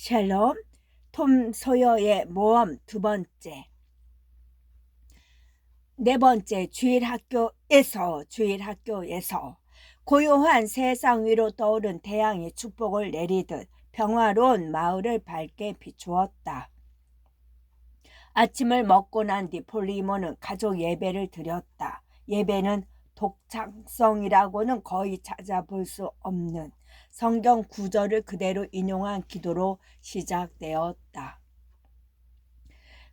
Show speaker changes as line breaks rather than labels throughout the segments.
샬롬, 톰 소여의 모험 두 번째. 네 번째, 주일학교에서 고요한 세상 위로 떠오른 태양이 축복을 내리듯 평화로운 마을을 밝게 비추었다. 아침을 먹고 난 뒤 폴리모는 가족 예배를 드렸다. 예배는 독창성이라고는 거의 찾아볼 수 없는 성경 구절을 그대로 인용한 기도로 시작되었다.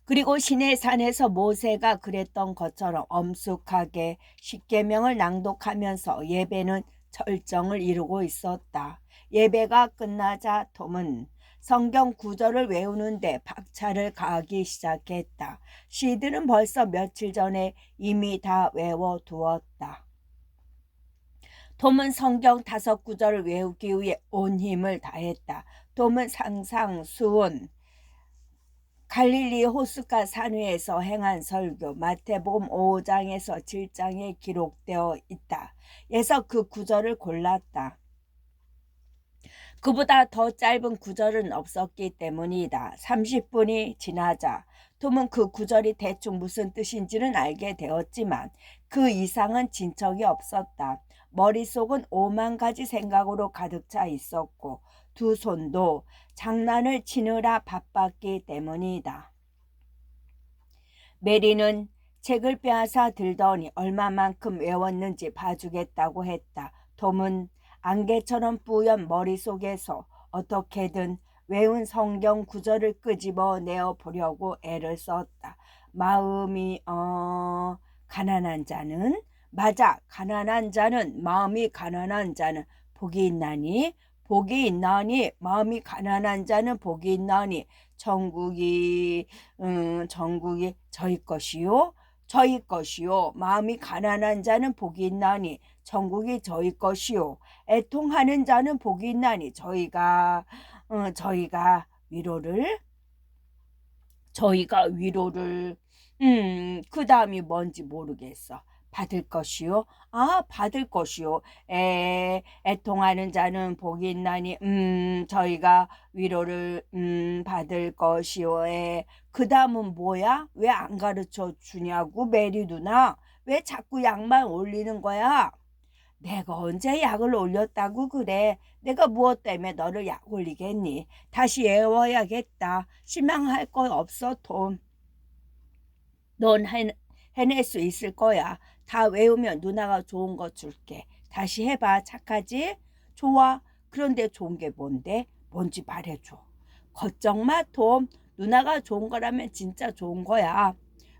그리고 시내산에서 모세가 그랬던 것처럼 엄숙하게 십계명을 낭독하면서 예배는 절정을 이루고 있었다. 예배가 끝나자 톰은 성경 구절을 외우는데 박차를 가하기 시작했다. 시들은 벌써 며칠 전에 이미 다 외워두었다. 톰은 성경 5구절을 외우기 위해 온 힘을 다했다. 톰은 상상수훈, 갈릴리 호숫가 산위에서 행한 설교, 마태복음 5장에서 7장에 기록되어 있다. 에서 그 구절을 골랐다. 그보다 더 짧은 구절은 없었기 때문이다. 30분이 지나자 톰은 그 구절이 대충 무슨 뜻인지는 알게 되었지만 그 이상은 진척이 없었다. 머릿속은 5만 가지 생각으로 가득 차 있었고 두 손도 장난을 치느라 바빴기 때문이다. 메리는 책을 빼앗아 들더니 얼마만큼 외웠는지 봐주겠다고 했다. 톰은 안개처럼 뿌연 머릿속에서 어떻게든 외운 성경 구절을 끄집어내어 보려고 애를 썼다. 마음이 가난한 자는, 맞아, 가난한 자는, 마음이 가난한 자는 복이 있나니, 복이 있나니, 마음이 가난한 자는 복이 있나니, 정국이 저희 것이요, 저희 것이요, 마음이 가난한 자는 복이 있나니 천국이 저희 것이요, 애통하는 자는 복이 있나니 저희가 위로를 그 다음이 뭔지 모르겠어. 받을 것이요. 받을 것이요. 애통하는 자는 복이 있나니 저희가 위로를 받을 것이요. 그 다음은 뭐야? 왜 안 가르쳐 주냐고, 메리 누나. 왜 자꾸 약만 올리는 거야? 내가 언제 약을 올렸다고 그래? 내가 무엇 때문에 너를 약 올리겠니? 다시 외워야겠다. 실망할 거 없어, 톰. 넌 해낼 수 있을 거야. 다 외우면 누나가 좋은 거 줄게. 다시 해봐. 착하지? 좋아. 그런데 좋은 게 뭔데? 뭔지 말해줘. 걱정 마, 톰. 누나가 좋은 거라면 진짜 좋은 거야.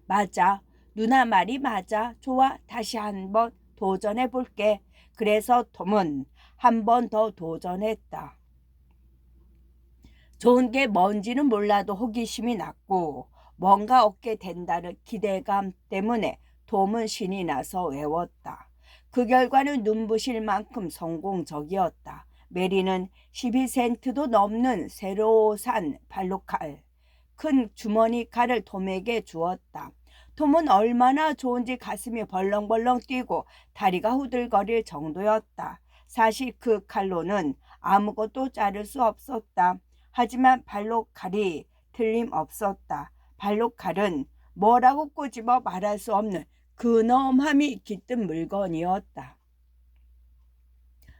맞아. 누나 말이 맞아. 좋아. 다시 한번 도전해 볼게. 그래서 톰은 한 번 더 도전했다. 좋은 게 뭔지는 몰라도 호기심이 났고 뭔가 얻게 된다는 기대감 때문에 톰은 신이 나서 외웠다. 그 결과는 눈부실 만큼 성공적이었다. 메리는 12센트도 넘는 새로 산 발로칼, 큰 주머니 칼을 톰에게 주었다. 톰은 얼마나 좋은지 가슴이 벌렁벌렁 뛰고 다리가 후들거릴 정도였다. 사실 그 칼로는 아무것도 자를 수 없었다. 하지만 발로칼이 틀림없었다. 발로칼은 뭐라고 꼬집어 말할 수 없는 근엄함이 깃든 물건이었다.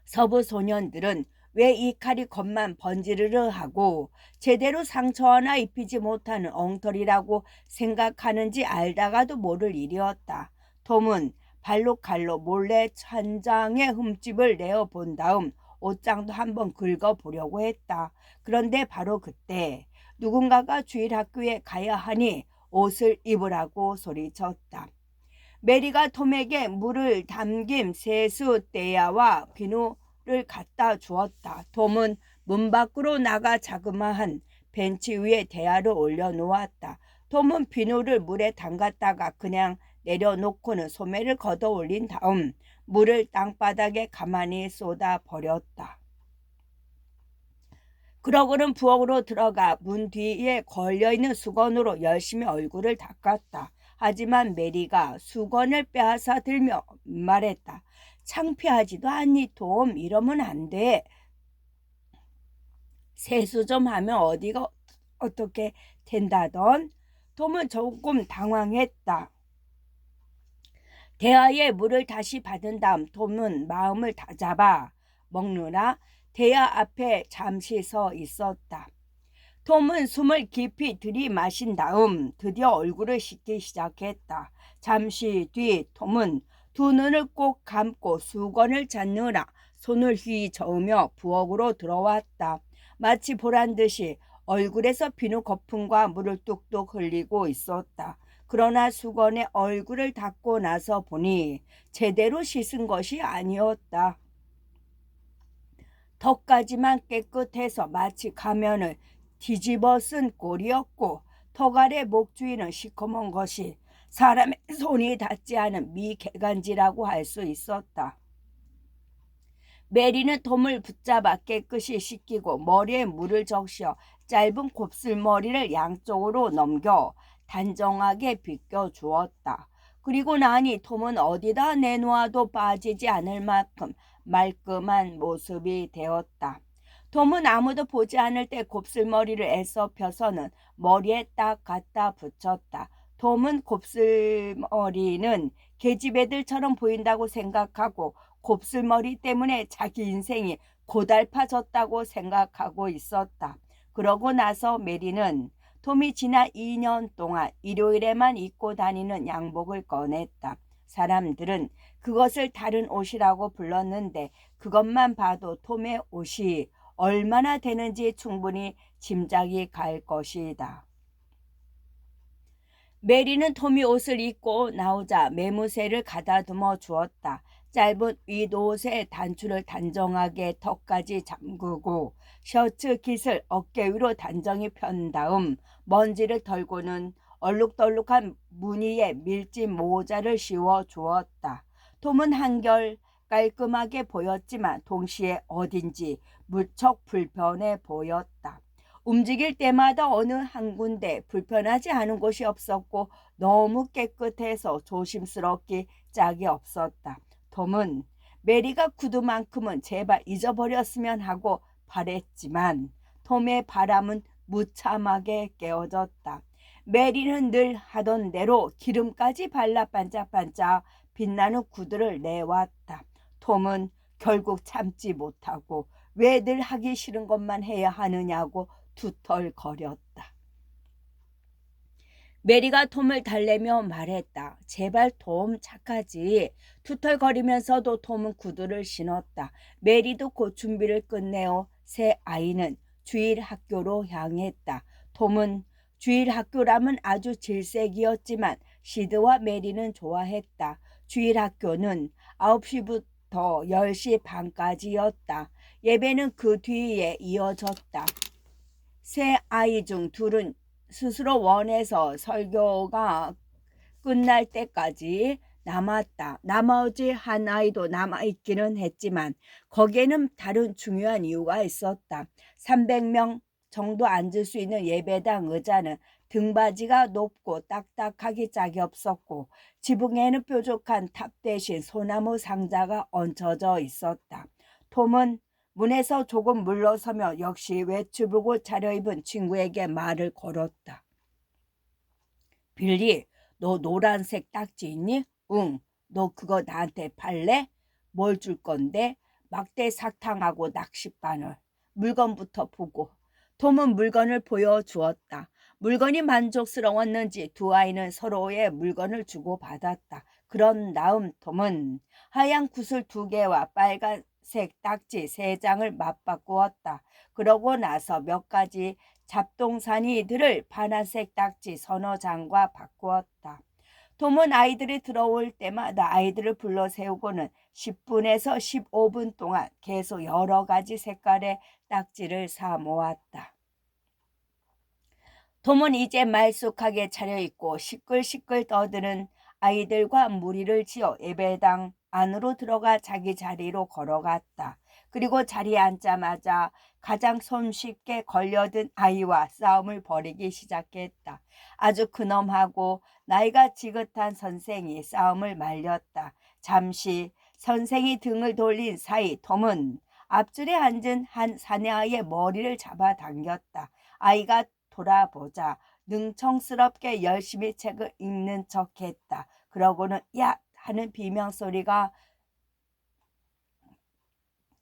서부 소년들은 왜 이 칼이 겉만 번지르르 하고 제대로 상처 하나 입히지 못하는 엉터리라고 생각하는지 알다가도 모를 일이었다. 톰은 발로칼로 몰래 천장의 흠집을 내어 본 다음 옷장도 한번 긁어보려고 했다. 그런데 바로 그때 누군가가 주일학교에 가야 하니 옷을 입으라고 소리쳤다. 메리가 톰에게 물을 담긴 세수대야와 비누를 갖다 주었다. 톰은 문 밖으로 나가 자그마한 벤치 위에 대야를 올려놓았다. 톰은 비누를 물에 담갔다가 그냥 내려놓고는 소매를 걷어 올린 다음 물을 땅바닥에 가만히 쏟아 버렸다. 그러고는 부엌으로 들어가 문 뒤에 걸려있는 수건으로 열심히 얼굴을 닦았다. 하지만 메리가 수건을 빼앗아 들며 말했다. 창피하지도 않니, 톰? 이러면 안 돼. 세수 좀 하면 어디가 어떻게 된다던. 톰은 조금 당황했다. 대야에 물을 다시 받은 다음 톰은 마음을 다잡아 먹느라 대야 앞에 잠시 서 있었다. 톰은 숨을 깊이 들이마신 다음 드디어 얼굴을 씻기 시작했다. 잠시 뒤 톰은 두 눈을 꼭 감고 수건을 찾느라 손을 휘저으며 부엌으로 들어왔다. 마치 보란 듯이 얼굴에서 비누 거품과 물을 뚝뚝 흘리고 있었다. 그러나 수건에 얼굴을 닦고 나서 보니 제대로 씻은 것이 아니었다. 턱까지만 깨끗해서 마치 가면을 뒤집어 쓴 꼴이었고, 턱 아래 목 주위는 시커먼 것이 사람의 손이 닿지 않은 미개간지라고 할 수 있었다. 메리는 톰을 붙잡아 깨끗이 씻기고 머리에 물을 적셔 짧은 곱슬머리를 양쪽으로 넘겨 단정하게 빗겨 주었다. 그리고 나니 톰은 어디다 내놓아도 빠지지 않을 만큼 말끔한 모습이 되었다. 톰은 아무도 보지 않을 때 곱슬머리를 애써 펴서는 머리에 딱 갖다 붙였다. 톰은 곱슬머리는 계집애들처럼 보인다고 생각하고 곱슬머리 때문에 자기 인생이 고달파졌다고 생각하고 있었다. 그러고 나서 메리는 톰이 지난 2년 동안 일요일에만 입고 다니는 양복을 꺼냈다. 사람들은 그것을 다른 옷이라고 불렀는데 그것만 봐도 톰의 옷이 얼마나 되는지 충분히 짐작이 갈 것이다. 메리는 톰이 옷을 입고 나오자 매무새를 가다듬어 주었다. 짧은 윗옷의 단추를 단정하게 턱까지 잠그고 셔츠 깃을 어깨 위로 단정히 편 다음 먼지를 털고는 얼룩덜룩한 무늬의 밀짚 모자를 씌워 주었다. 톰은 한결 깔끔하게 보였지만 동시에 어딘지 무척 불편해 보였다. 움직일 때마다 어느 한 군데 불편하지 않은 곳이 없었고 너무 깨끗해서 조심스럽기 짝이 없었다. 톰은 메리가 구두만큼은 제발 잊어버렸으면 하고 바랬지만 톰의 바람은 무참하게 깨어졌다. 메리는 늘 하던 대로 기름까지 발라 반짝반짝 빛나는 구두를 내왔다. 톰은 결국 참지 못하고 왜 늘 하기 싫은 것만 해야 하느냐고 투덜거렸다. 메리가 톰을 달래며 말했다. 제발 톰 착하지. 투덜거리면서도 톰은 구두를 신었다. 메리도 곧 준비를 끝내어 새 아이는 주일 학교로 향했다. 톰은 주일 학교라면 아주 질색이었지만 시드와 메리는 좋아했다. 주일 학교는 9시부터 10시 반까지였다. 예배는 그 뒤에 이어졌다. 세 아이 중 둘은 스스로 원해서 설교가 끝날 때까지 남았다. 나머지 한 아이도 남아있기는 했지만 거기에는 다른 중요한 이유가 있었다. 300명 정도 앉을 수 있는 예배당 의자는 등받이가 높고 딱딱하기 짝이 없었고 지붕에는 뾰족한 탑 대신 소나무 상자가 얹혀져 있었다. 톰은 문에서 조금 물러서며 역시 외투복을 차려입은 친구에게 말을 걸었다. 빌리, 너 노란색 딱지 있니? 응. 너 그거 나한테 팔래? 뭘 줄 건데? 막대 사탕하고 낚싯바늘. 물건부터 보고. 톰은 물건을 보여주었다. 물건이 만족스러웠는지 두 아이는 서로의 물건을 주고받았다. 그런 다음 톰은 하얀 구슬 2개와 빨간색 딱지 3장을 맞바꾸었다. 그러고 나서 몇 가지 잡동사니들을 파란색 딱지 서너 장과 바꾸었다. 톰은 아이들이 들어올 때마다 아이들을 불러 세우고는 10분에서 15분 동안 계속 여러 가지 색깔의 딱지를 사 모았다. 톰은 이제 말쑥하게 차려입고 시끌시끌 떠드는 아이들과 무리를 지어 예배당 안으로 들어가 자기 자리로 걸어갔다. 그리고 자리에 앉자마자 가장 손쉽게 걸려든 아이와 싸움을 벌이기 시작했다. 아주 근엄하고 나이가 지긋한 선생이 싸움을 말렸다. 잠시 선생이 등을 돌린 사이 톰은 앞줄에 앉은 한 사내아이의 머리를 잡아당겼다. 아이가 돌아보자 능청스럽게 열심히 책을 읽는 척했다. 그러고는 야! 하는 비명소리가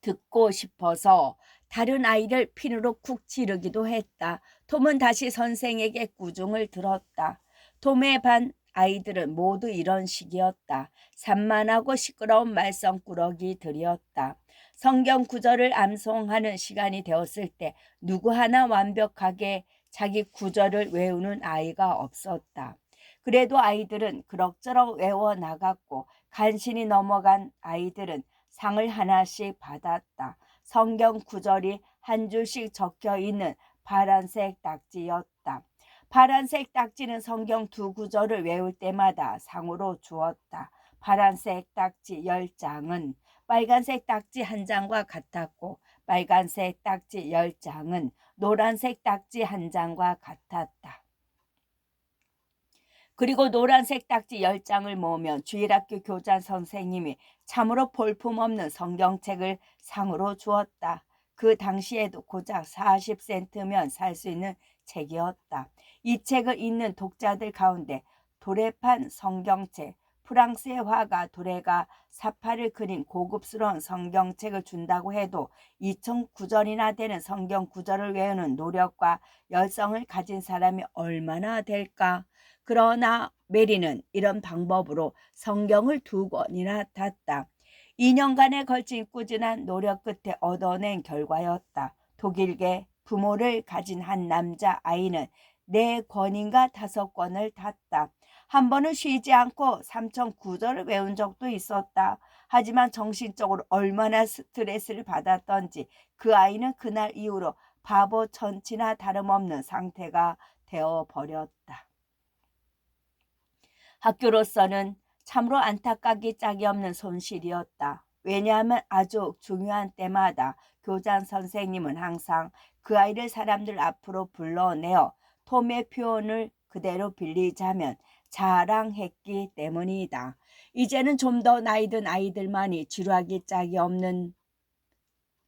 듣고 싶어서 다른 아이를 핀으로 쿡 찌르기도 했다. 톰은 다시 선생에게 꾸중을 들었다. 톰의 반 아이들은 모두 이런 식이었다. 산만하고 시끄러운 말썽꾸러기들이었다. 성경 구절을 암송하는 시간이 되었을 때 누구 하나 완벽하게 자기 구절을 외우는 아이가 없었다. 그래도 아이들은 그럭저럭 외워나갔고 간신히 넘어간 아이들은 상을 하나씩 받았다. 성경 구절이 한 줄씩 적혀 있는 파란색 딱지였다. 파란색 딱지는 성경 두 구절을 외울 때마다 상으로 주었다. 파란색 딱지 10장은 빨간색 딱지 한 장과 같았고 빨간색 딱지 10장은 노란색 딱지 한 장과 같았다. 그리고 노란색 딱지 10장을 모으면 주일학교 교장 선생님이 참으로 볼품없는 성경책을 상으로 주었다. 그 당시에도 고작 40센트면 살 수 있는 책이었다. 이 책을 읽는 독자들 가운데 도래판 성경책, 프랑스의 화가 도래가 사파를 그린 고급스러운 성경책을 준다고 해도 2009절이나 되는 성경 구절을 외우는 노력과 열성을 가진 사람이 얼마나 될까? 그러나 메리는 이런 방법으로 성경을 2권이나 탔다. 2년간에 걸친 꾸준한 노력 끝에 얻어낸 결과였다. 독일계 부모를 가진 한 남자 아이는 4권인가 5권을 탔다. 한 번은 쉬지 않고 3,009절을 외운 적도 있었다. 하지만 정신적으로 얼마나 스트레스를 받았던지 그 아이는 그날 이후로 바보 천치나 다름없는 상태가 되어버렸다. 학교로서는 참으로 안타깝기 짝이 없는 손실이었다. 왜냐하면 아주 중요한 때마다 교장 선생님은 항상 그 아이를 사람들 앞으로 불러내어 톰의 표현을 그대로 빌리자면 자랑했기 때문이다. 이제는 좀 더 나이 든 아이들만이 지루하기 짝이 없는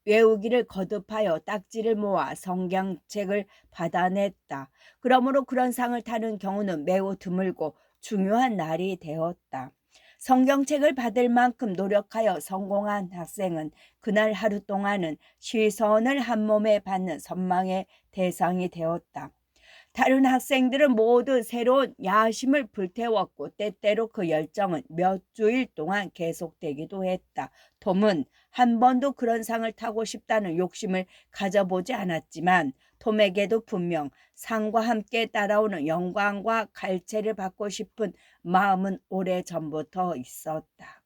외우기를 거듭하여 딱지를 모아 성경책을 받아냈다. 그러므로 그런 상을 타는 경우는 매우 드물고 중요한 날이 되었다. 성경책을 받을 만큼 노력하여 성공한 학생은 그날 하루 동안은 시선을 한 몸에 받는 선망의 대상이 되었다. 다른 학생들은 모두 새로운 야심을 불태웠고 때때로 그 열정은 몇 주일 동안 계속되기도 했다. 톰은 한 번도 그런 상을 타고 싶다는 욕심을 가져보지 않았지만 톰에게도 분명 상과 함께 따라오는 영광과 갈채를 받고 싶은 마음은 오래전부터 있었다.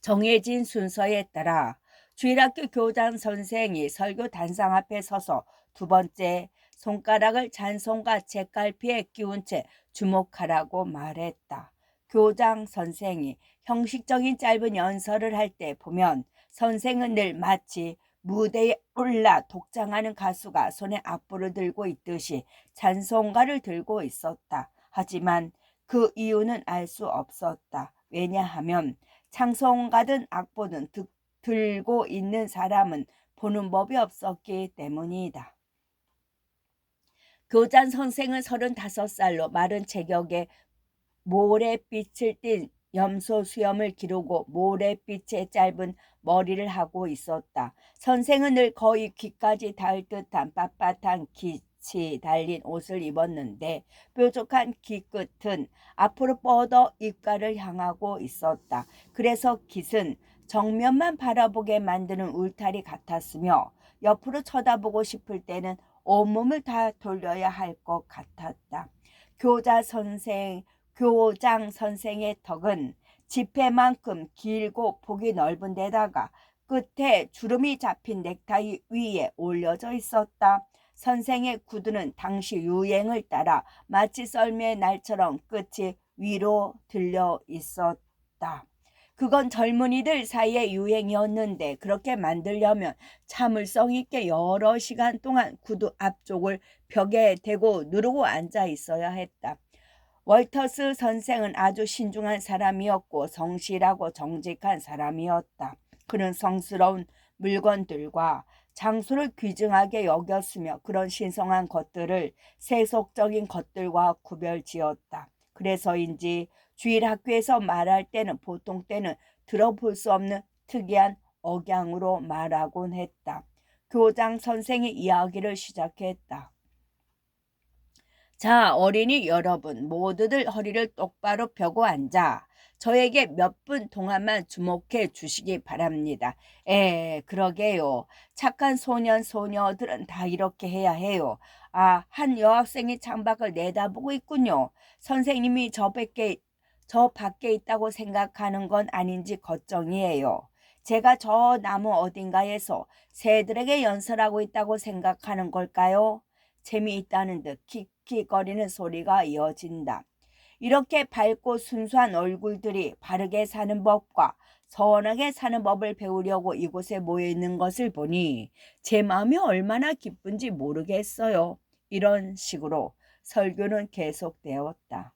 정해진 순서에 따라 주일학교 교장 선생이 설교 단상 앞에 서서 2번째 손가락을 찬송가 책갈피에 끼운 채 주목하라고 말했다. 교장 선생이 형식적인 짧은 연설을 할 때 보면 선생은 늘 마치 무대에 올라 독장하는 가수가 손에 악보를 들고 있듯이 찬송가를 들고 있었다. 하지만 그 이유는 알 수 없었다. 왜냐하면 찬송가든 악보든 들고 있는 사람은 보는 법이 없었기 때문이다. 교장 선생은 35살로 마른 체격에 모래빛을 띤 염소 수염을 기르고 모래빛의 짧은 머리를 하고 있었다. 선생은 늘 거의 귀까지 닿을 듯한 빳빳한 깃이 달린 옷을 입었는데 뾰족한 귀 끝은 앞으로 뻗어 입가를 향하고 있었다. 그래서 깃은 정면만 바라보게 만드는 울타리 같았으며 옆으로 쳐다보고 싶을 때는 온몸을 다 돌려야 할 것 같았다. 교장 선생의 턱은 지폐만큼 길고 폭이 넓은 데다가 끝에 주름이 잡힌 넥타이 위에 올려져 있었다. 선생의 구두는 당시 유행을 따라 마치 썰매의 날처럼 끝이 위로 들려 있었다. 그건 젊은이들 사이의 유행이었는데 그렇게 만들려면 참을성 있게 여러 시간 동안 구두 앞쪽을 벽에 대고 누르고 앉아 있어야 했다. 월터스 선생은 아주 신중한 사람이었고 성실하고 정직한 사람이었다. 그는 성스러운 물건들과 장소를 귀중하게 여겼으며 그런 신성한 것들을 세속적인 것들과 구별지었다. 그래서인지 주일학교에서 말할 때는 보통 때는 들어볼 수 없는 특이한 억양으로 말하곤 했다. 교장 선생이 이야기를 시작했다. 자, 어린이 여러분, 모두들 허리를 똑바로 펴고 앉아. 저에게 몇 분 동안만 주목해 주시기 바랍니다. 그러게요. 착한 소년, 소녀들은 다 이렇게 해야 해요. 아, 한 여학생이 창밖을 내다보고 있군요. 선생님이 저 밖에 있다고 생각하는 건 아닌지 걱정이에요. 제가 저 나무 어딘가에서 새들에게 연설하고 있다고 생각하는 걸까요? 재미있다는 듯 킥킥거리는 소리가 이어진다. 이렇게 밝고 순수한 얼굴들이 바르게 사는 법과 선하게 사는 법을 배우려고 이곳에 모여 있는 것을 보니 제 마음이 얼마나 기쁜지 모르겠어요. 이런 식으로 설교는 계속되었다.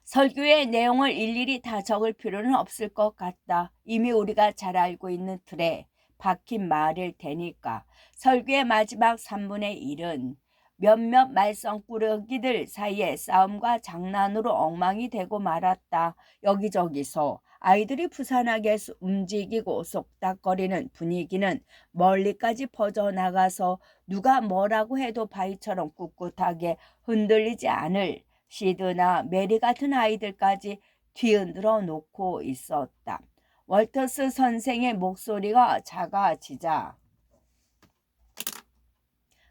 설교의 내용을 일일이 다 적을 필요는 없을 것 같다. 이미 우리가 잘 알고 있는 틀에 박힌 말일 테니까. 설교의 마지막 3분의 1은 몇몇 말썽꾸러기들 사이에 싸움과 장난으로 엉망이 되고 말았다. 여기저기서 아이들이 부산하게 움직이고 속닥거리는 분위기는 멀리까지 퍼져나가서 누가 뭐라고 해도 바위처럼 꿋꿋하게 흔들리지 않을 시드나 메리 같은 아이들까지 뒤흔들어 놓고 있었다. 월터스 선생의 목소리가 작아지자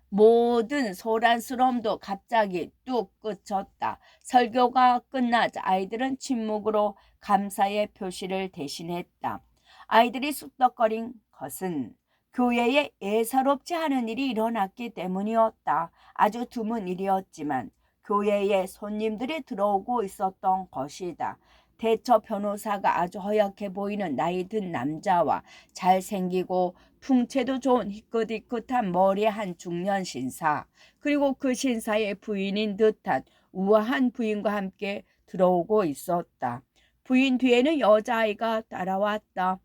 모든 소란스러움도 갑자기 뚝 그쳤다. 설교가 끝나자 아이들은 침묵으로 감사의 표시를 대신했다. 아이들이 쑥덕거린 것은 교회에 예사롭지 않은 일이 일어났기 때문이었다. 아주 드문 일이었지만 교회에 손님들이 들어오고 있었던 것이다. 대처 변호사가 아주 허약해 보이는 나이 든 남자와 잘생기고 풍채도 좋은 희끗희끗한 머리의 한 중년 신사, 그리고 그 신사의 부인인 듯한 우아한 부인과 함께 들어오고 있었다. 부인 뒤에는 여자아이가 따라왔다.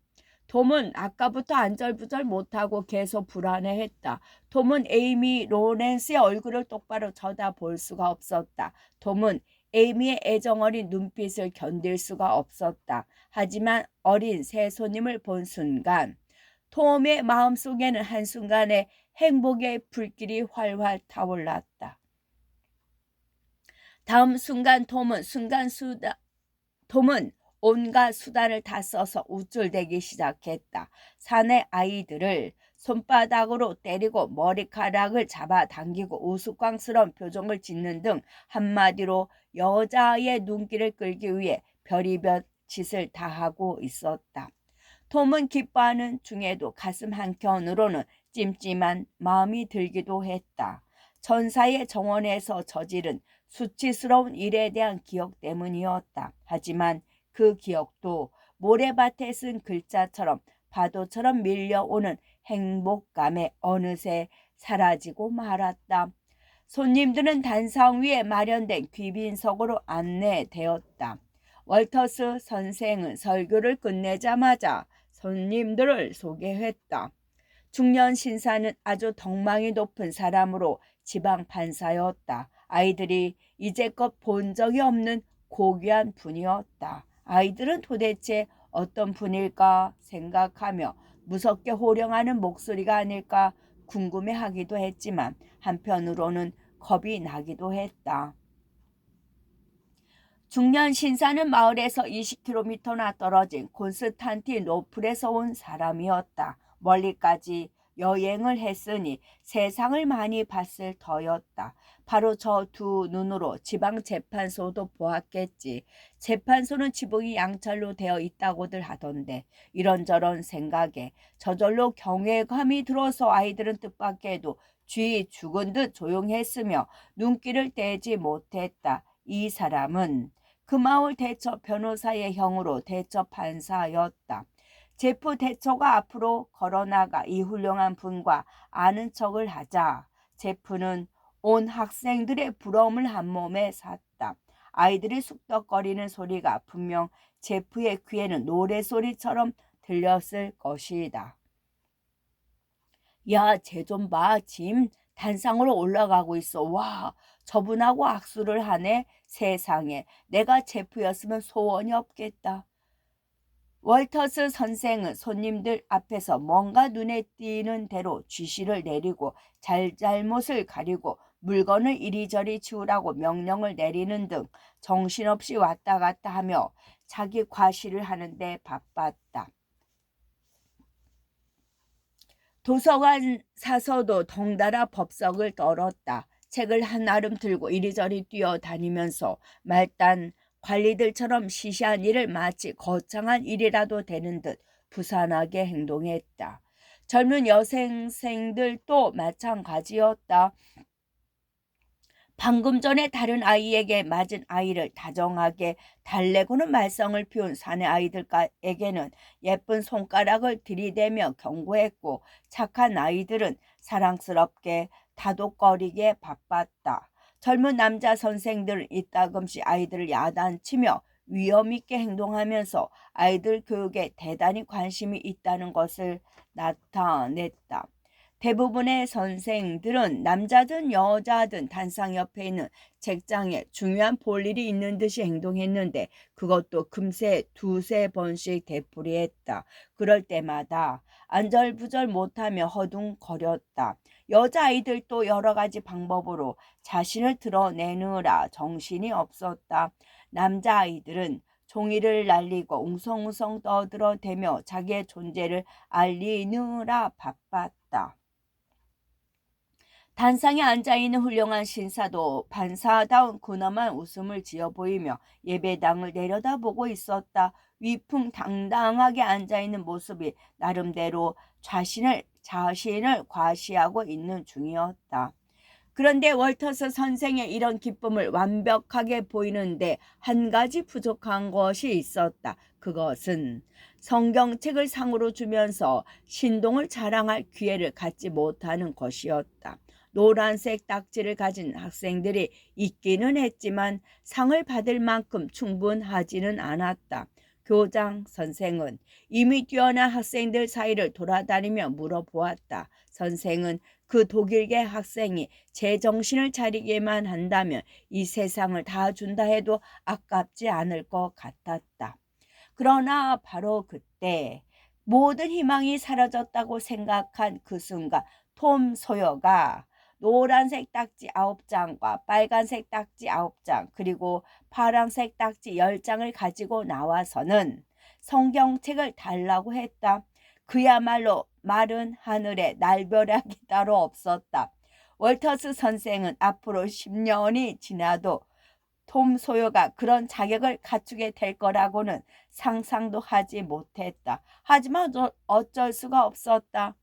톰은 아까부터 안절부절 못하고 계속 불안해했다. 톰은 에이미 로렌스의 얼굴을 똑바로 쳐다볼 수가 없었다. 톰은 에이미의 애정어린 눈빛을 견딜 수가 없었다. 하지만 어린 새 손님을 본 순간 톰의 마음속에는 한순간에 행복의 불길이 활활 타올랐다. 다음 순간 톰은 온갖 수단을 다 써서 우쭐대기 시작했다. 사내 아이들을 손바닥으로 때리고 머리카락을 잡아당기고 우스꽝스러운 표정을 짓는 등 한마디로 여자의 눈길을 끌기 위해 별의별 짓을 다 하고 있었다. 톰은 기뻐하는 중에도 가슴 한켠으로는 찜찜한 마음이 들기도 했다. 전사의 정원에서 저지른 수치스러운 일에 대한 기억 때문이었다. 하지만 그 기억도 모래밭에 쓴 글자처럼 파도처럼 밀려오는 행복감에 어느새 사라지고 말았다. 손님들은 단상 위에 마련된 귀빈석으로 안내되었다. 월터스 선생은 설교를 끝내자마자 손님들을 소개했다. 중년 신사는 아주 덕망이 높은 사람으로 지방 판사였다. 아이들이 이제껏 본 적이 없는 고귀한 분이었다. 아이들은 도대체 어떤 분일까 생각하며 무섭게 호령하는 목소리가 아닐까 궁금해하기도 했지만 한편으로는 겁이 나기도 했다. 중년 신사는 마을에서 20km나 떨어진 콘스탄티노플에서 온 사람이었다. 멀리까지 여행을 했으니 세상을 많이 봤을 터였다. 바로 저 두 눈으로 지방재판소도 보았겠지. 재판소는 지붕이 양철로 되어 있다고들 하던데 이런저런 생각에 저절로 경외감이 들어서 아이들은 뜻밖에도 쥐 죽은 듯 조용했으며 눈길을 떼지 못했다. 이 사람은 그 마을 대처 변호사의 형으로 대처 판사였다. 제프 대처가 앞으로 걸어나가 이 훌륭한 분과 아는 척을 하자 제프는 온 학생들의 부러움을 한 몸에 샀다. 아이들이 쑥덕거리는 소리가 분명 제프의 귀에는 노래소리처럼 들렸을 것이다. 야, 쟤 좀 봐. 짐 단상으로 올라가고 있어. 와, 저분하고 악수를 하네. 세상에, 내가 제프였으면 소원이 없겠다. 월터스 선생은 손님들 앞에서 뭔가 눈에 띄는 대로 지시를 내리고 잘잘못을 가리고 물건을 이리저리 치우라고 명령을 내리는 등 정신없이 왔다 갔다 하며 자기 과시를 하는데 바빴다. 도서관 사서도 덩달아 법석을 떨었다. 책을 한아름 들고 이리저리 뛰어다니면서 말단 관리들처럼 시시한 일을 마치 거창한 일이라도 되는 듯 부산하게 행동했다. 젊은 여생생들도 마찬가지였다. 방금 전에 다른 아이에게 맞은 아이를 다정하게 달래고는 말썽을 피운 사내 아이들에게는 예쁜 손가락을 들이대며 경고했고, 착한 아이들은 사랑스럽게 다독거리게 바빴다. 젊은 남자 선생들은 이따금씩 아이들을 야단치며 위엄있게 행동하면서 아이들 교육에 대단히 관심이 있다는 것을 나타냈다. 대부분의 선생들은 남자든 여자든 단상 옆에 있는 책장에 중요한 볼일이 있는 듯이 행동했는데 그것도 금세 두세 번씩 되풀이했다. 그럴 때마다 안절부절 못하며 허둥거렸다. 여자아이들도 여러 가지 방법으로 자신을 드러내느라 정신이 없었다. 남자아이들은 종이를 날리고 웅성웅성 떠들어대며 자기의 존재를 알리느라 바빴다. 단상에 앉아있는 훌륭한 신사도 반사다운 근엄한 웃음을 지어 보이며 예배당을 내려다보고 있었다. 위풍당당하게 앉아있는 모습이 나름대로 자신을 과시하고 있는 중이었다. 그런데 월터스 선생의 이런 기쁨을 완벽하게 보이는데 한 가지 부족한 것이 있었다. 그것은 성경책을 상으로 주면서 신동을 자랑할 기회를 갖지 못하는 것이었다. 노란색 딱지를 가진 학생들이 있기는 했지만 상을 받을 만큼 충분하지는 않았다. 교장 선생은 이미 뛰어난 학생들 사이를 돌아다니며 물어보았다. 선생은 그 독일계 학생이 제정신을 차리게만 한다면 이 세상을 다 준다 해도 아깝지 않을 것 같았다. 그러나 바로 그때 모든 희망이 사라졌다고 생각한 그 순간 톰 소여가 노란색 딱지 9장과 빨간색 딱지 9장 그리고 파란색 딱지 10장을 가지고 나와서는 성경책을 달라고 했다. 그야말로 마른 하늘에 날벼락이 따로 없었다. 월터스 선생은 앞으로 10년이 지나도 톰 소요가 그런 자격을 갖추게 될 거라고는 상상도 하지 못했다. 하지만 어쩔 수가 없었다.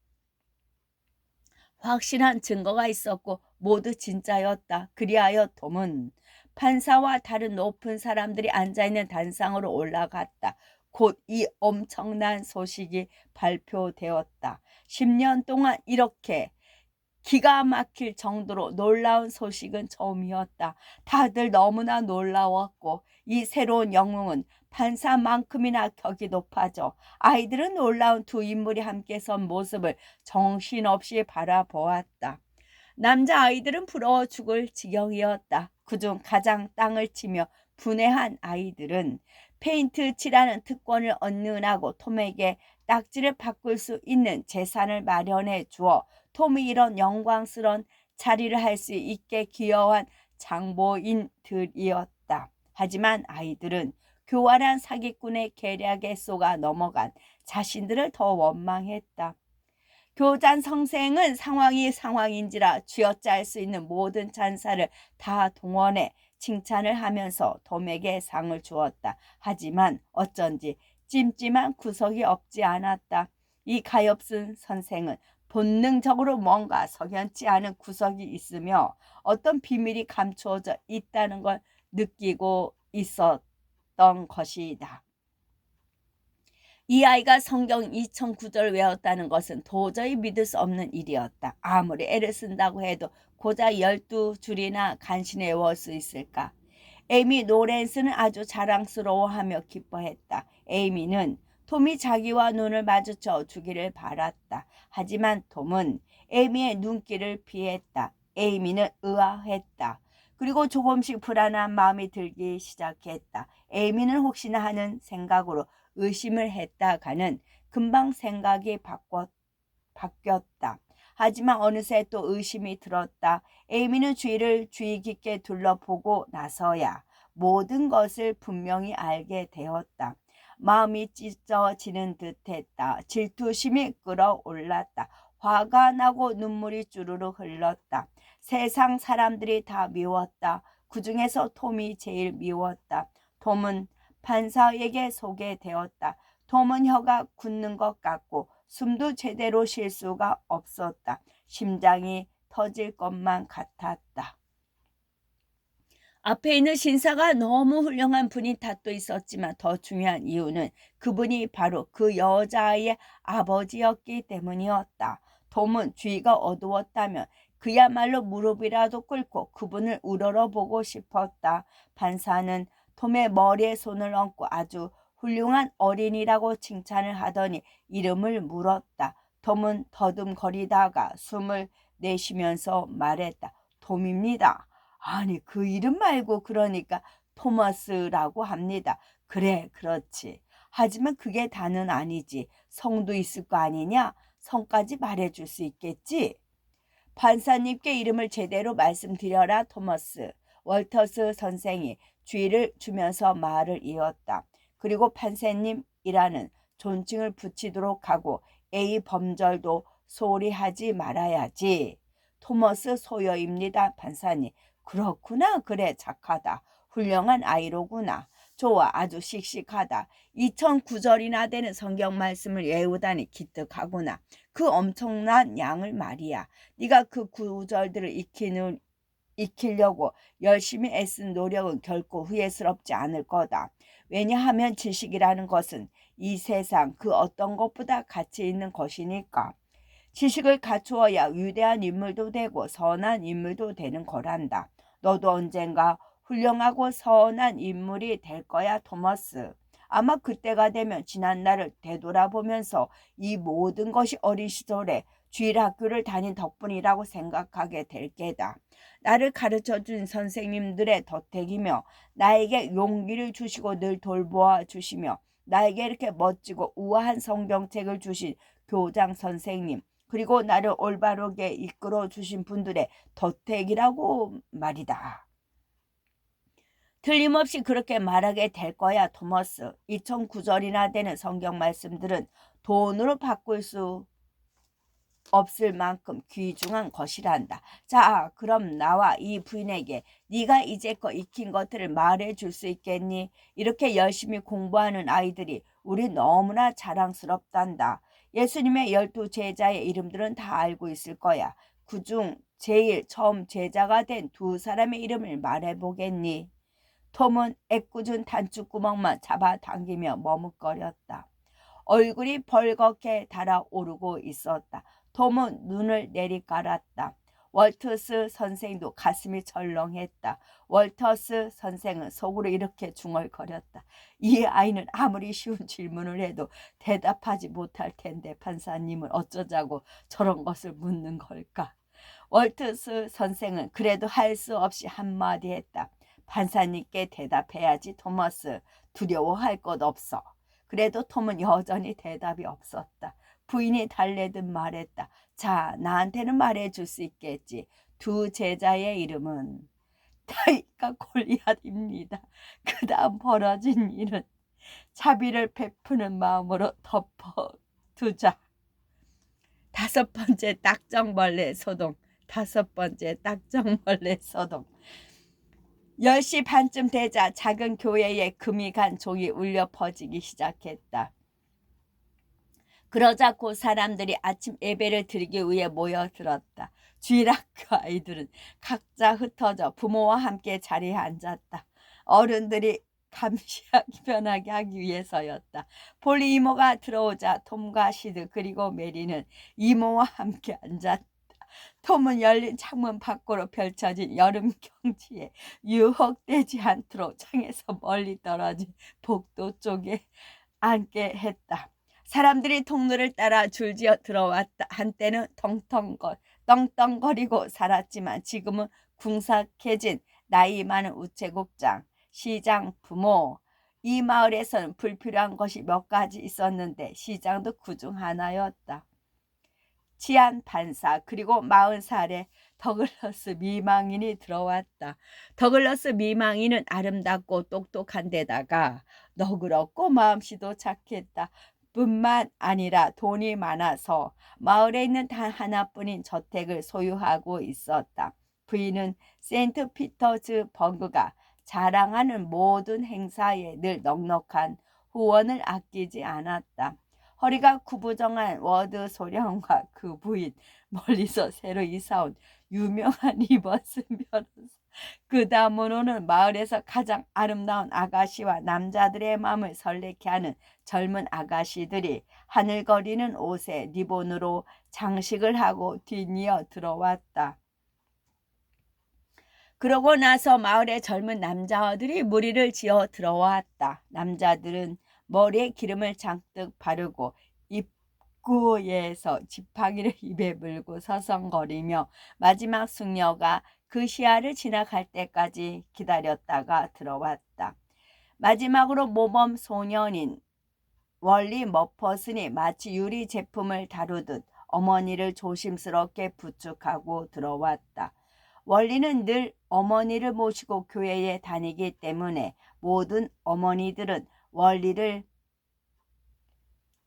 확실한 증거가 있었고 모두 진짜였다. 그리하여 톰은 판사와 다른 높은 사람들이 앉아있는 단상으로 올라갔다. 곧 이 엄청난 소식이 발표되었다. 10년 동안 이렇게 기가 막힐 정도로 놀라운 소식은 처음이었다. 다들 너무나 놀라웠고 이 새로운 영웅은 판사만큼이나 격이 높아져 아이들은 놀라운 두 인물이 함께 선 모습을 정신없이 바라보았다. 남자아이들은 부러워 죽을 지경이었다. 그중 가장 땅을 치며 분해한 아이들은 페인트 칠하는 특권을 얻느라고 톰에게 딱지를 바꿀 수 있는 재산을 마련해 주어 톰이 이런 영광스러운 자리를 할 수 있게 기여한 장보인들이었다. 하지만 아이들은 교활한 사기꾼의 계략에 속아 넘어간 자신들을 더 원망했다. 교장 선생은 상황이 상황인지라 쥐어짤 수 있는 모든 찬사를 다 동원해 칭찬을 하면서 톰에게 상을 주었다. 하지만 어쩐지 찜찜한 구석이 없지 않았다. 이 가엾은 선생은 본능적으로 뭔가 석연치 않은 구석이 있으며 어떤 비밀이 감추어져 있다는 걸 느끼고 있었던 것이다. 이 아이가 성경 2009절 외웠다는 것은 도저히 믿을 수 없는 일이었다. 아무리 애를 쓴다고 해도 고작 12줄이나 간신히 외울 수 있을까? 에이미 노렌스는 아주 자랑스러워하며 기뻐했다. 에이미는 톰이 자기와 눈을 마주쳐 주기를 바랐다. 하지만 톰은 에이미의 눈길을 피했다. 에이미는 의아했다. 그리고 조금씩 불안한 마음이 들기 시작했다. 에이미는 혹시나 하는 생각으로 의심을 했다가는 금방 생각이 바뀌었다. 하지만 어느새 또 의심이 들었다. 에이미는 주위를 주의 깊게 둘러보고 나서야 모든 것을 분명히 알게 되었다. 마음이 찢어지는 듯했다. 질투심이 끌어올랐다. 화가 나고 눈물이 주르르 흘렀다. 세상 사람들이 다 미웠다. 그 중에서 톰이 제일 미웠다. 톰은 판사에게 소개되었다. 톰은 혀가 굳는 것 같고 숨도 제대로 쉴 수가 없었다. 심장이 터질 것만 같았다. 앞에 있는 신사가 너무 훌륭한 분이 탓도 있었지만 더 중요한 이유는 그분이 바로 그 여자아이의 아버지였기 때문이었다. 톰은 주위가 어두웠다면 그야말로 무릎이라도 꿇고 그분을 우러러보고 싶었다. 판사는 톰의 머리에 손을 얹고 아주 훌륭한 어린이라고 칭찬을 하더니 이름을 물었다. 톰은 더듬거리다가 숨을 내쉬면서 말했다. 톰입니다. 아니 그 이름 말고 그러니까 토마스라고 합니다. 그래 그렇지. 하지만 그게 다는 아니지. 성도 있을 거 아니냐? 성까지 말해줄 수 있겠지? 판사님께 이름을 제대로 말씀드려라 토머스. 월터스 선생이 주의를 주면서 말을 이었다. 그리고 판사님이라는 존칭을 붙이도록 하고 A 범절도 소홀히 하지 말아야지. 토머스 소여입니다 판사님. 그렇구나. 그래 착하다. 훌륭한 아이로구나. 좋아 아주 씩씩하다. 2009절이나 되는 성경 말씀을 외우다니 기특하구나. 그 엄청난 양을 말이야. 네가 그 구절들을 익히려고 열심히 애쓴 노력은 결코 후회스럽지 않을 거다. 왜냐하면 지식이라는 것은 이 세상 그 어떤 것보다 가치 있는 것이니까. 지식을 갖추어야 위대한 인물도 되고 선한 인물도 되는 거란다. 너도 언젠가 훌륭하고 선한 인물이 될 거야, 토머스. 아마 그때가 되면 지난 날을 되돌아보면서 이 모든 것이 어린 시절에 주일 학교를 다닌 덕분이라고 생각하게 될 게다. 나를 가르쳐준 선생님들의 덕택이며 나에게 용기를 주시고 늘 돌보아 주시며 나에게 이렇게 멋지고 우아한 성경책을 주신 교장 선생님 그리고 나를 올바르게 이끌어 주신 분들의 덕택이라고 말이다. 틀림없이 그렇게 말하게 될 거야, 토머스. 2009절이나 되는 성경 말씀들은 돈으로 바꿀 수 없을 만큼 귀중한 것이란다. 자, 그럼 나와 이 부인에게 네가 이제껏 익힌 것들을 말해 줄 수 있겠니? 이렇게 열심히 공부하는 아이들이 우리 너무나 자랑스럽단다. 예수님의 12 제자의 이름들은 다 알고 있을 거야. 그중 제일 처음 제자가 된 두 사람의 이름을 말해보겠니? 톰은 애꿎은 단추구멍만 잡아당기며 머뭇거렸다. 얼굴이 벌겋게 달아오르고 있었다. 톰은 눈을 내리깔았다. 월터스 선생도 가슴이 철렁했다. 월터스 선생은 속으로 이렇게 중얼거렸다. 이 아이는 아무리 쉬운 질문을 해도 대답하지 못할 텐데 판사님은 어쩌자고 저런 것을 묻는 걸까? 월터스 선생은 그래도 할 수 없이 한마디 했다. 판사님께 대답해야지 토머스. 두려워할 것 없어. 그래도 톰은 여전히 대답이 없었다. 부인이 달래듯 말했다. 자, 나한테는 말해줄 수 있겠지. 두 제자의 이름은 다윗과 골리앗입니다. 그 다음 벌어진 일은 자비를 베푸는 마음으로 덮어두자. 5번째 딱정벌레 소동. 5번째 딱정벌레 소동. 10시 반쯤 되자 작은 교회에 금이 간 종이 울려 퍼지기 시작했다. 그러자 곧 사람들이 아침 예배를 드리기 위해 모여들었다. 주일학교 아이들은 각자 흩어져 부모와 함께 자리에 앉았다. 어른들이 감시하기 편하게 하기 위해서였다. 폴리 이모가 들어오자 톰과 시드 그리고 메리는 이모와 함께 앉았다. 톰은 열린 창문 밖으로 펼쳐진 여름 경치에 유혹되지 않도록 창에서 멀리 떨어진 복도 쪽에 앉게 했다. 사람들이 통로를 따라 줄지어 들어왔다. 한때는 떵떵거리고 살았지만 지금은 궁삭해진 나이 많은 우체국장, 시장 부모. 이 마을에서는 불필요한 것이 몇 가지 있었는데 시장도 그중 하나였다. 치안 판사 그리고 40살의 더글러스 미망인이 들어왔다. 더글러스 미망인은 아름답고 똑똑한 데다가 너그럽고 마음씨도 착했다. 뿐만 아니라 돈이 많아서 마을에 있는 단 하나뿐인 저택을 소유하고 있었다. 부인은 세인트 피터즈버그가 자랑하는 모든 행사에 늘 넉넉한 후원을 아끼지 않았다. 허리가 구부정한 워드 소령과 그 부인, 멀리서 새로 이사온 유명한 리버스 변호사, 그 다음으로는 마을에서 가장 아름다운 아가씨와 남자들의 마음을 설레게 하는 젊은 아가씨들이 하늘거리는 옷에 리본으로 장식을 하고 뒤이어 들어왔다. 그러고 나서 마을의 젊은 남자들이 무리를 지어 들어왔다. 남자들은 머리에 기름을 잔뜩 바르고 입구에서 지팡이를 입에 물고 서성거리며 마지막 숙녀가 그 시야를 지나갈 때까지 기다렸다가 들어왔다. 마지막으로 모범 소년인 월리 머퍼슨이 마치 유리 제품을 다루듯 어머니를 조심스럽게 부축하고 들어왔다. 원리는 늘 어머니를 모시고 교회에 다니기 때문에 모든 어머니들은 원리를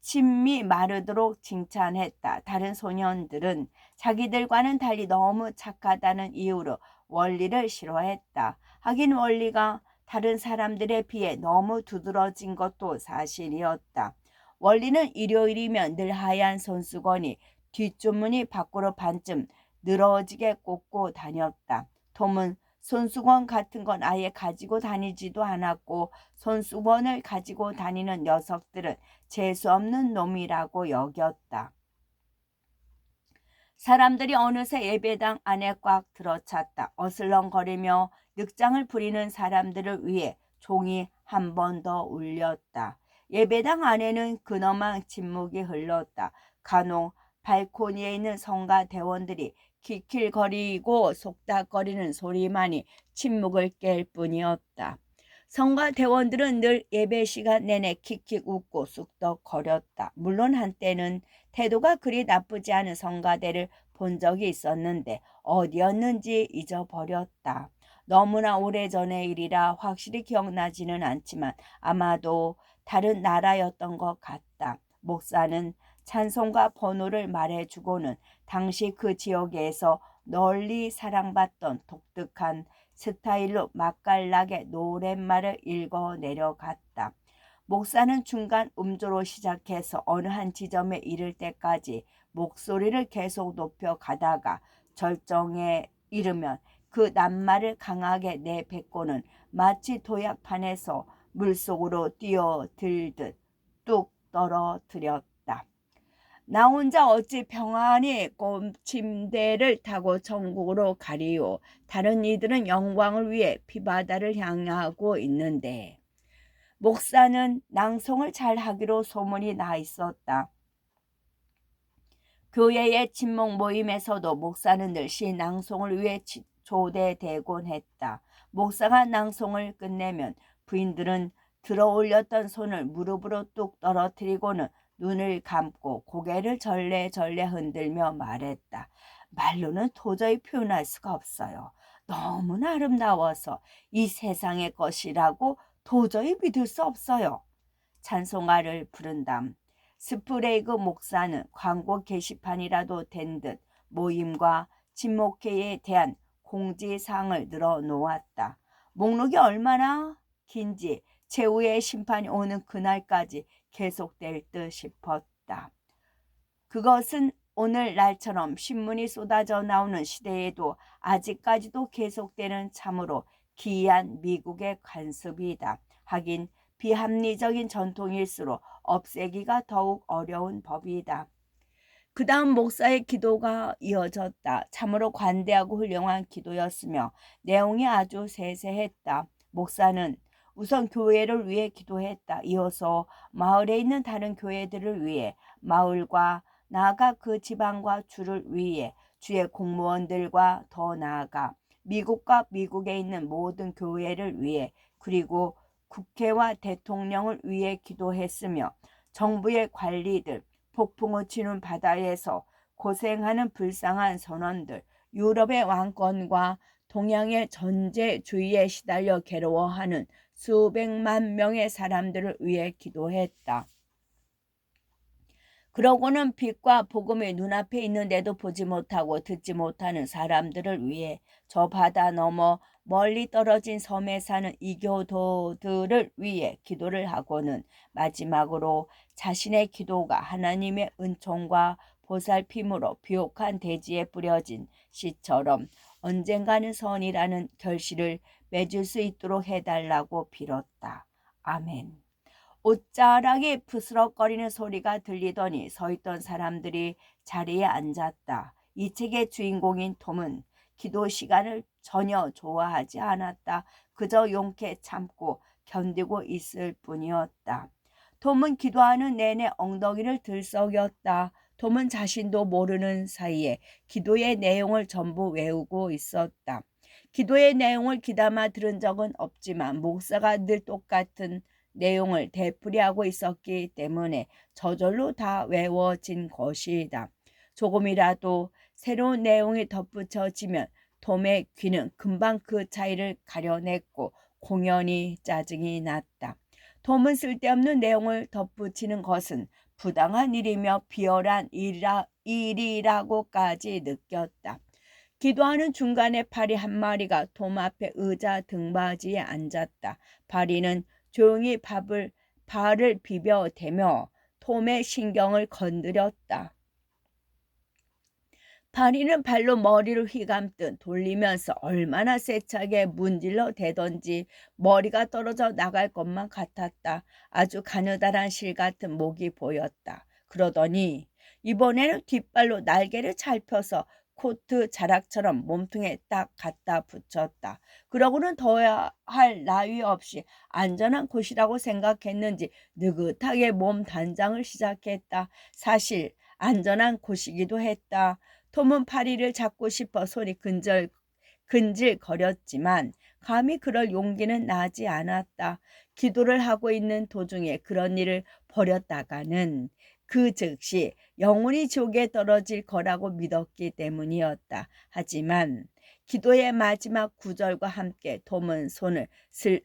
침이 마르도록 칭찬했다. 다른 소년들은 자기들과는 달리 너무 착하다는 이유로 원리를 싫어했다. 하긴 원리가 다른 사람들에 비해 너무 두드러진 것도 사실이었다. 원리는 일요일이면 늘 하얀 손수건이 뒷주머니 밖으로 반쯤 늘어지게 꽂고 다녔다. 톰은 손수건 같은 건 아예 가지고 다니지도 않았고 손수건을 가지고 다니는 녀석들은 재수없는 놈이라고 여겼다. 사람들이 어느새 예배당 안에 꽉 들어찼다. 어슬렁거리며 늑장을 부리는 사람들을 위해 종이 한 번 더 울렸다. 예배당 안에는 근엄한 침묵이 흘렀다. 간혹 발코니에 있는 성가 대원들이 키킬거리고 속닥거리는 소리만이 침묵을 깰 뿐이었다. 성가 대원들은 늘 예배 시간 내내 킥킥 웃고 쑥덕거렸다. 물론 한때는 태도가 그리 나쁘지 않은 성가대를 본 적이 있었는데 어디였는지 잊어버렸다. 너무나 오래전의 일이라 확실히 기억나지는 않지만 아마도 다른 나라였던 것 같다. 목사는 찬송가 번호를 말해주고는 당시 그 지역에서 널리 사랑받던 독특한 스타일로 맛깔나게 노랫말을 읽어 내려갔다. 목사는 중간 음조로 시작해서 어느 한 지점에 이를 때까지 목소리를 계속 높여 가다가 절정에 이르면 그 낱말을 강하게 내뱉고는 마치 도약판에서 물속으로 뛰어들듯 뚝 떨어뜨렸다. 나 혼자 어찌 평안히 꼼침대를 타고 천국으로 가리요. 다른 이들은 영광을 위해 피바다를 향하고 있는데. 목사는 낭송을 잘하기로 소문이 나 있었다. 교회의 친목 모임에서도 목사는 늘 시 낭송을 위해 초대되곤 했다. 목사가 낭송을 끝내면 부인들은 들어 올렸던 손을 무릎으로 뚝 떨어뜨리고는 눈을 감고 고개를 절레절레 흔들며 말했다. 말로는 도저히 표현할 수가 없어요. 너무나 아름다워서 이 세상의 것이라고 도저히 믿을 수 없어요. 찬송가를 부른 다음 스프레이그 목사는 광고 게시판이라도 된 듯 모임과 진목회에 대한 공지사항을 늘어놓았다. 목록이 얼마나 긴지 최후의 심판이 오는 그날까지 계속될 듯 싶었다. 그것은 오늘날처럼 신문이 쏟아져 나오는 시대에도 아직까지도 계속되는 참으로 기이한 미국의 관습이다. 하긴 비합리적인 전통일수록 없애기가 더욱 어려운 법이다. 그 다음 목사의 기도가 이어졌다. 참으로 관대하고 훌륭한 기도였으며 내용이 아주 세세했다. 목사는 우선 교회를 위해 기도했다. 이어서 마을에 있는 다른 교회들을 위해, 마을과 나아가 그 지방과 주를 위해, 주의 공무원들과 더 나아가 미국과 미국에 있는 모든 교회를 위해, 그리고 국회와 대통령을 위해 기도했으며, 정부의 관리들, 폭풍우 치는 바다에서 고생하는 불쌍한 선원들, 유럽의 왕권과 동양의 전제주의에 시달려 괴로워하는 수백만 명의 사람들을 위해 기도했다. 그러고는 빛과 복음이 눈앞에 있는데도 보지 못하고 듣지 못하는 사람들을 위해, 저 바다 너머 멀리 떨어진 섬에 사는 이교도들을 위해 기도를 하고는 마지막으로 자신의 기도가 하나님의 은총과 보살핌으로 비옥한 대지에 뿌려진 씨처럼 언젠가는 선이라는 결실을 맺을 수 있도록 해달라고 빌었다. 아멘. 옷자락이 부스럭거리는 소리가 들리더니 서있던 사람들이 자리에 앉았다. 이 책의 주인공인 톰은 기도 시간을 전혀 좋아하지 않았다. 그저 용케 참고 견디고 있을 뿐이었다. 톰은 기도하는 내내 엉덩이를 들썩였다. 톰은 자신도 모르는 사이에 기도의 내용을 전부 외우고 있었다. 기도의 내용을 귀담아 들은 적은 없지만 목사가 늘 똑같은 내용을 되풀이하고 있었기 때문에 저절로 다 외워진 것이다. 조금이라도 새로운 내용이 덧붙여지면 톰의 귀는 금방 그 차이를 가려냈고 공연히 짜증이 났다. 톰은 쓸데없는 내용을 덧붙이는 것은 부당한 일이며 비열한 일이라고까지 느꼈다. 기도하는 중간에 파리 한 마리가 톰 앞에 의자 등받이에 앉았다. 파리는 조용히 발을 비벼대며 톰의 신경을 건드렸다. 파리는 발로 머리를 휘감듯 돌리면서 얼마나 세차게 문질러 대던지 머리가 떨어져 나갈 것만 같았다. 아주 가느다란 실 같은 목이 보였다. 그러더니 이번에는 뒷발로 날개를 잘 펴서 코트 자락처럼 몸통에 딱 갖다 붙였다. 그러고는 더해야 할 나위 없이 안전한 곳이라고 생각했는지 느긋하게 몸 단장을 시작했다. 사실 안전한 곳이기도 했다. 톰은 파리를 잡고 싶어 손이 근질거렸지만 감히 그럴 용기는 나지 않았다. 기도를 하고 있는 도중에 그런 일을 벌였다가는 그 즉시 영혼이 지옥에 떨어질 거라고 믿었기 때문이었다. 하지만 기도의 마지막 구절과 함께 톰은 손을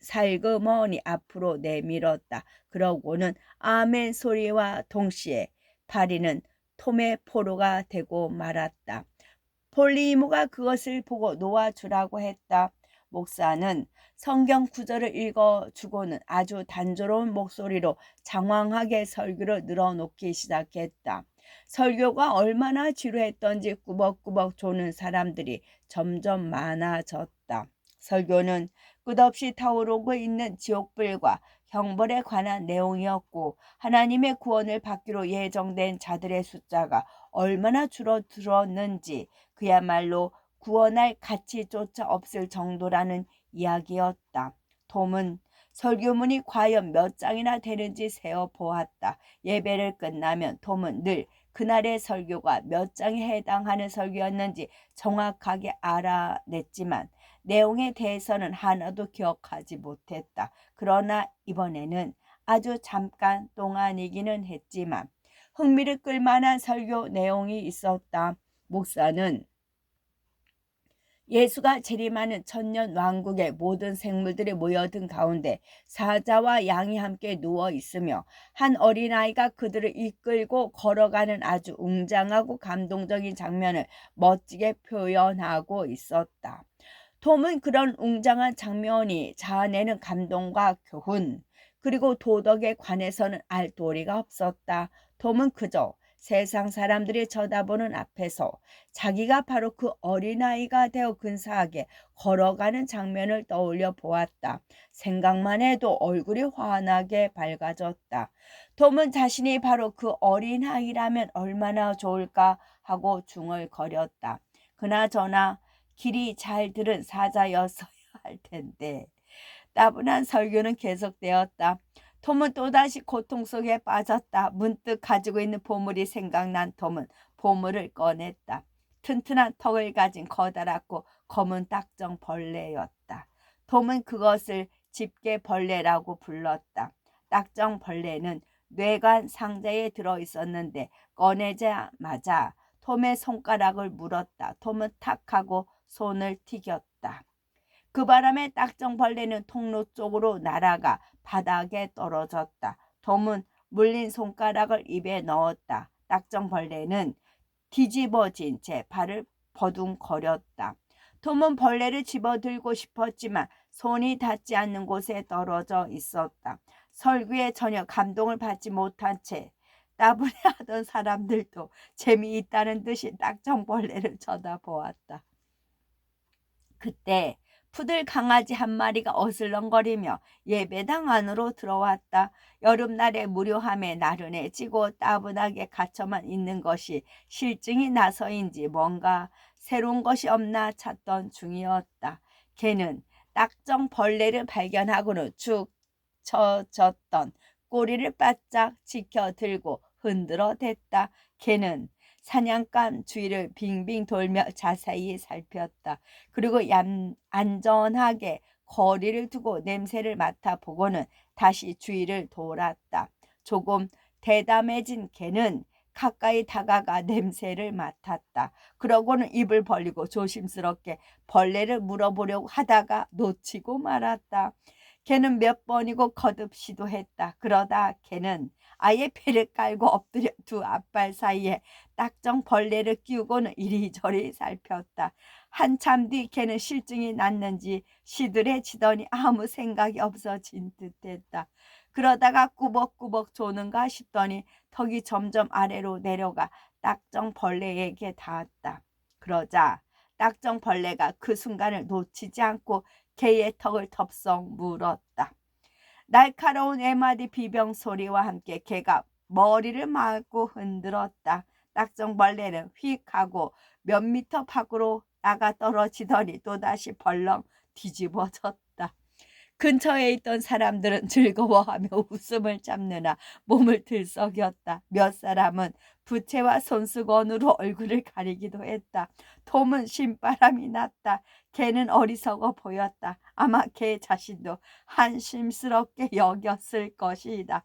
살그머니 앞으로 내밀었다. 그러고는 아멘 소리와 동시에 파리는 톰의 포로가 되고 말았다. 폴리 이모가 그것을 보고 놓아주라고 했다. 목사는 성경 구절을 읽어주고는 아주 단조로운 목소리로 장황하게 설교를 늘어놓기 시작했다. 설교가 얼마나 지루했던지 꾸벅꾸벅 조는 사람들이 점점 많아졌다. 설교는 끝없이 타오르고 있는 지옥불과 형벌에 관한 내용이었고, 하나님의 구원을 받기로 예정된 자들의 숫자가 얼마나 줄어들었는지 그야말로 구원할 가치조차 없을 정도라는 이야기였다. 톰은 설교문이 과연 몇 장이나 되는지 세어보았다. 예배를 끝나면 톰은 늘 그날의 설교가 몇 장에 해당하는 설교였는지 정확하게 알아냈지만 내용에 대해서는 하나도 기억하지 못했다. 그러나 이번에는 아주 잠깐 동안이기는 했지만 흥미를 끌만한 설교 내용이 있었다. 목사는 예수가 재림하는 천년 왕국의 모든 생물들이 모여든 가운데 사자와 양이 함께 누워 있으며 한 어린아이가 그들을 이끌고 걸어가는 아주 웅장하고 감동적인 장면을 멋지게 표현하고 있었다. 톰은 그런 웅장한 장면이 자아내는 감동과 교훈, 그리고 도덕에 관해서는 알 도리가 없었다. 톰은 그저 세상 사람들이 쳐다보는 앞에서 자기가 바로 그 어린아이가 되어 근사하게 걸어가는 장면을 떠올려 보았다. 생각만 해도 얼굴이 환하게 밝아졌다. 톰은 자신이 바로 그 어린아이라면 얼마나 좋을까 하고 중얼거렸다. 그나저나 길이 잘 들은 사자였어야 할 텐데. 따분한 설교는 계속되었다. 톰은 또다시 고통 속에 빠졌다. 문득 가지고 있는 보물이 생각난 톰은 보물을 꺼냈다. 튼튼한 턱을 가진 커다랗고 검은 딱정벌레였다. 톰은 그것을 집게벌레라고 불렀다. 딱정벌레는 뇌관 상자에 들어있었는데 꺼내자마자 톰의 손가락을 물었다. 톰은 탁 하고 손을 튀겼다. 그 바람에 딱정벌레는 통로 쪽으로 날아가 바닥에 떨어졌다. 톰은 물린 손가락을 입에 넣었다. 딱정벌레는 뒤집어진 채 발을 버둥거렸다. 톰은 벌레를 집어들고 싶었지만 손이 닿지 않는 곳에 떨어져 있었다. 설교에 전혀 감동을 받지 못한 채 따분해하던 사람들도 재미있다는 듯이 딱정벌레를 쳐다보았다. 그때 푸들 강아지 한 마리가 어슬렁거리며 예배당 안으로 들어왔다. 여름날의 무료함에 나른해지고 따분하게 갇혀만 있는 것이 실증이 나서인지 뭔가 새로운 것이 없나 찾던 중이었다. 걔는 딱정 벌레를 발견하고는 축 처졌던 꼬리를 바짝 지켜 들고 흔들어 댔다. 걔는 사냥감 주위를 빙빙 돌며 자세히 살폈다. 그리고 안전하게 거리를 두고 냄새를 맡아보고는 다시 주위를 돌았다. 조금 대담해진 개는 가까이 다가가 냄새를 맡았다. 그러고는 입을 벌리고 조심스럽게 벌레를 물어보려고 하다가 놓치고 말았다. 개는 몇 번이고 거듭 시도했다. 그러다 개는 아예 배를 깔고 엎드려 두 앞발 사이에 딱정 벌레를 끼우고는 이리저리 살폈다. 한참 뒤 걔는 실증이 났는지 시들해지더니 아무 생각이 없어진 듯했다. 그러다가 꾸벅꾸벅 조는가 싶더니 턱이 점점 아래로 내려가 딱정 벌레에게 닿았다. 그러자 딱정 벌레가 그 순간을 놓치지 않고 개의 턱을 덥석 물었다. 날카로운 애마디 비명 소리와 함께 개가 머리를 마구 흔들었다. 딱정벌레는 휙 하고 몇 미터 밖으로 나가 떨어지더니 또다시 벌렁 뒤집어졌다. 근처에 있던 사람들은 즐거워하며 웃음을 참느라 몸을 들썩였다. 몇 사람은 부채와 손수건으로 얼굴을 가리기도 했다. 톰은 신바람이 났다. 걔는 어리석어 보였다. 아마 걔 자신도 한심스럽게 여겼을 것이다.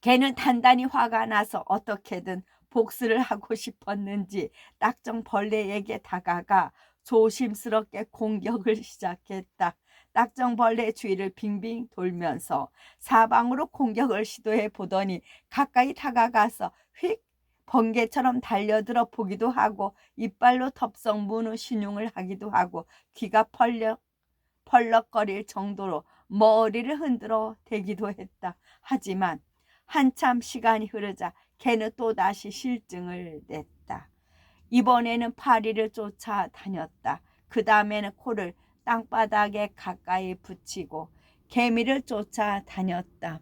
걔는 단단히 화가 나서 어떻게든 복수를 하고 싶었는지 딱정벌레에게 다가가 조심스럽게 공격을 시작했다. 딱정벌레 주위를 빙빙 돌면서 사방으로 공격을 시도해 보더니 가까이 다가가서 휙 번개처럼 달려들어 보기도 하고 이빨로 덥석 무는 신용을 하기도 하고 귀가 펄럭거릴 정도로 머리를 흔들어 대기도 했다. 하지만 한참 시간이 흐르자 걔는 또다시 실증을 냈다. 이번에는 파리를 쫓아다녔다. 그 다음에는 코를 땅바닥에 가까이 붙이고 개미를 쫓아다녔다.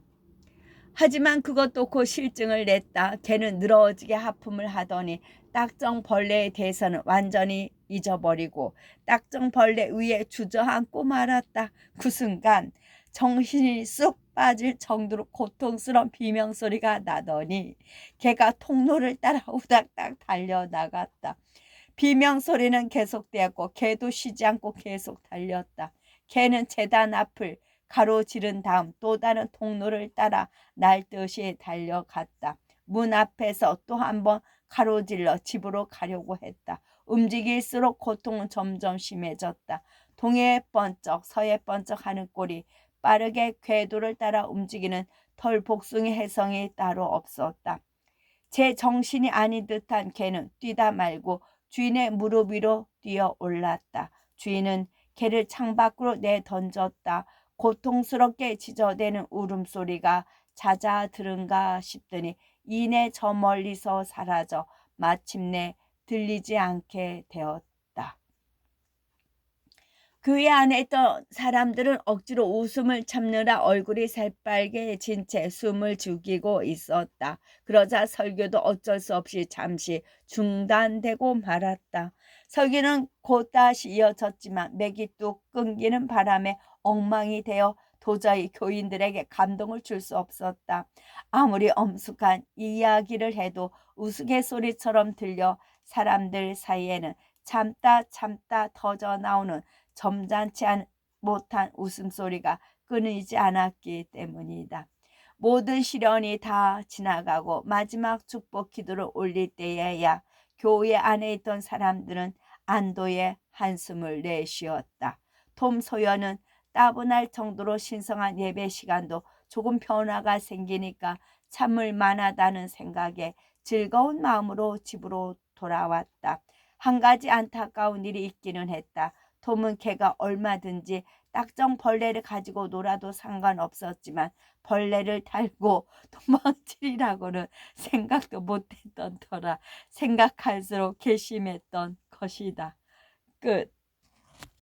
하지만 그것도 곧 실증을 냈다. 걔는 늘어지게 하품을 하더니 딱정벌레에 대해서는 완전히 잊어버리고 딱정벌레 위에 주저앉고 말았다. 그 순간 정신이 쑥 빠질 정도로 고통스러운 비명소리가 나더니 걔가 통로를 따라 우닥닥 달려나갔다. 비명소리는 계속되었고 걔도 쉬지 않고 계속 달렸다. 걔는 재단 앞을 가로지른 다음 또 다른 통로를 따라 날듯이 달려갔다. 문 앞에서 또 한 번 가로질러 집으로 가려고 했다. 움직일수록 고통은 점점 심해졌다. 동해에 번쩍 서해 번쩍 하는 꼴이 빠르게 궤도를 따라 움직이는 털복숭이 해성이 따로 없었다. 제 정신이 아닌 듯한 개는 뛰다 말고 주인의 무릎 위로 뛰어 올랐다. 주인은 개를 창밖으로 내던졌다. 고통스럽게 지저대는 울음소리가 잦아들은가 싶더니 이내 저 멀리서 사라져 마침내 들리지 않게 되었다. 교회 안에 있던 사람들은 억지로 웃음을 참느라 얼굴이 새빨개진 채 숨을 죽이고 있었다. 그러자 설교도 어쩔 수 없이 잠시 중단되고 말았다. 설교는 곧 다시 이어졌지만 맥이 뚝 끊기는 바람에 엉망이 되어 도저히 교인들에게 감동을 줄 수 없었다. 아무리 엄숙한 이야기를 해도 우스갯소리처럼 들려 사람들 사이에는 참다 참다 터져 나오는 점잖지 못한 웃음소리가 끊이지 않았기 때문이다. 모든 시련이 다 지나가고 마지막 축복 기도를 올릴 때에야 교회 안에 있던 사람들은 안도의 한숨을 내쉬었다. 톰 소연은 따분할 정도로 신성한 예배 시간도 조금 변화가 생기니까 참을 만하다는 생각에 즐거운 마음으로 집으로 돌아왔다. 한 가지 안타까운 일이 있기는 했다. 톰은 걔가 얼마든지 딱정 벌레를 가지고 놀아도 상관없었지만 벌레를 달고 도망치리라고는 생각도 못했던 터라 생각할수록 괘씸했던 것이다. 끝.